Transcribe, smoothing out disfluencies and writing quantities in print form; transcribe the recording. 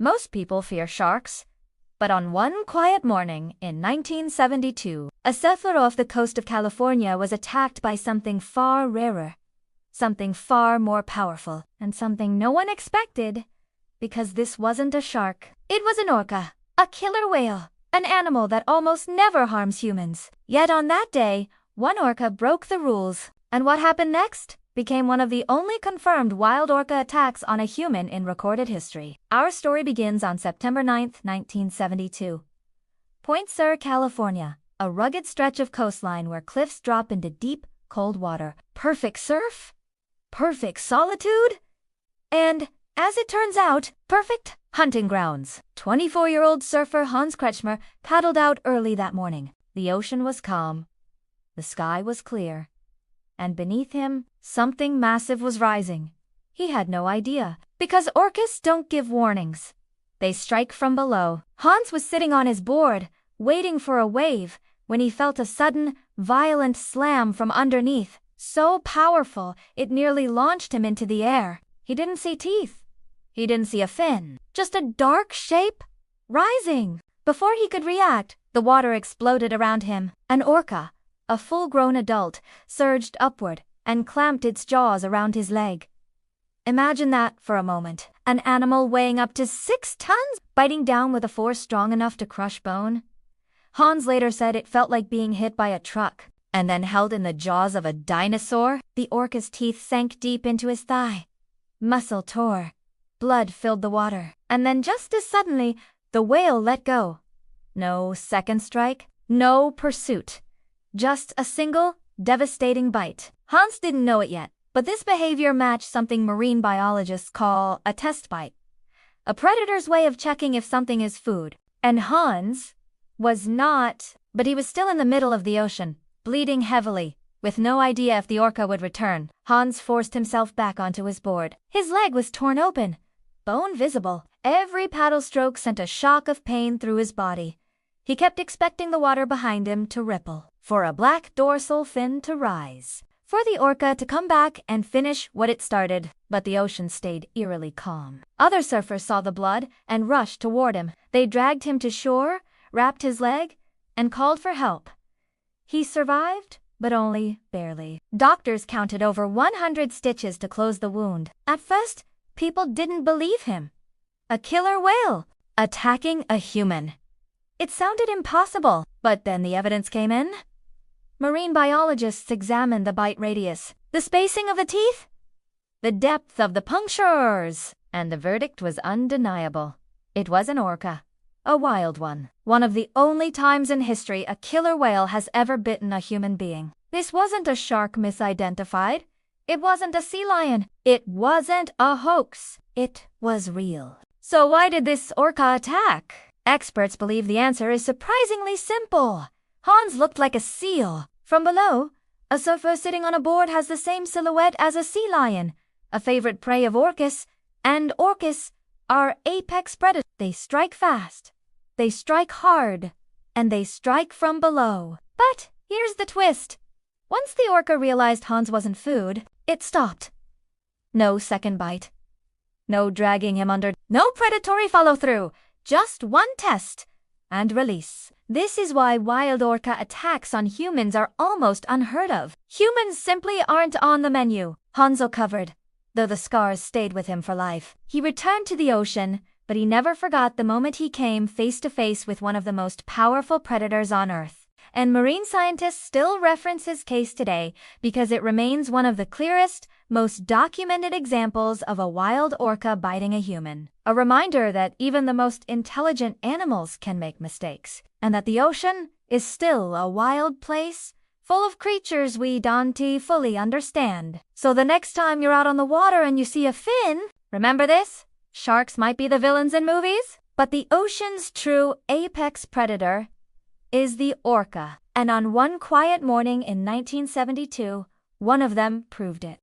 Most people fear sharks. But on one quiet morning in 1972, a surfer off the coast of California was attacked by something far rarer, something far more powerful, and something no one expected, because this wasn't a shark. It was an orca, a killer whale, an animal that almost never harms humans. Yet on that day, one orca broke the rules, and what happened next became one of the only confirmed wild orca attacks on a human in recorded history. Our story begins on September 9, 1972. Point Sur, California, a rugged stretch of coastline where cliffs drop into deep, cold water. Perfect surf, perfect solitude, and, as it turns out, perfect hunting grounds. 24-year-old surfer Hans Kretschmer paddled out early that morning. The ocean was calm, the sky was clear, and beneath him, something massive was rising. He had no idea, because orcas don't give warnings. They strike from below. Hans was sitting on his board, waiting for a wave, when he felt a sudden, violent slam from underneath, so powerful it nearly launched him into the air. He didn't see teeth. He didn't see a fin, just a dark shape rising. Before he could react, the water exploded around him. An orca, a full-grown adult, surged upward and clamped its jaws around his leg. Imagine that for a moment. An animal weighing up to 6 tons, biting down with a force strong enough to crush bone. Hans later said it felt like being hit by a truck, and then held in the jaws of a dinosaur. The orca's teeth sank deep into his thigh. Muscle tore. Blood filled the water. And then just as suddenly, the whale let go. No second strike, no pursuit. Just a single, devastating bite. Hans didn't know it yet, but this behavior matched something marine biologists call a test bite, a predator's way of checking if something is food. And Hans was not, but he was still in the middle of the ocean, bleeding heavily, with no idea if the orca would return. Hans forced himself back onto his board. His leg was torn open, bone visible. Every paddle stroke sent a shock of pain through his body. He kept expecting the water behind him to ripple, for a black dorsal fin to rise, for the orca to come back and finish what it started. But the ocean stayed eerily calm. Other surfers saw the blood and rushed toward him. They dragged him to shore, wrapped his leg, and called for help. He survived, but only barely. Doctors counted over 100 stitches to close the wound. At first, people didn't believe him. A killer whale attacking a human. It sounded impossible, but then the evidence came in. Marine biologists examined the bite radius, the spacing of the teeth, the depth of the punctures, and the verdict was undeniable. It was an orca, a wild one. One of the only times in history a killer whale has ever bitten a human being. This wasn't a shark misidentified. It wasn't a sea lion. It wasn't a hoax. It was real. So why did this orca attack? Experts believe the answer is surprisingly simple. Hans looked like a seal. From below, a surfer sitting on a board has the same silhouette as a sea lion, a favorite prey of orcas, and orcas are apex predators. They strike fast, they strike hard, and they strike from below. But here's the twist. Once the orca realized Hans wasn't food, it stopped. No second bite. No dragging him under. No predatory follow-through. Just one test and release. This is why wild orca attacks on humans are almost unheard of. Humans simply aren't on the menu. Hans recovered, though the scars stayed with him for life. He returned to the ocean, but he never forgot the moment he came face to face with one of the most powerful predators on Earth. And marine scientists still reference his case today because it remains one of the clearest, most documented examples of a wild orca biting a human. A reminder that even the most intelligent animals can make mistakes, and that the ocean is still a wild place, full of creatures we don't fully understand. So the next time you're out on the water and you see a fin, remember this? Sharks might be the villains in movies, but the ocean's true apex predator is the orca. And on one quiet morning in 1972, one of them proved it.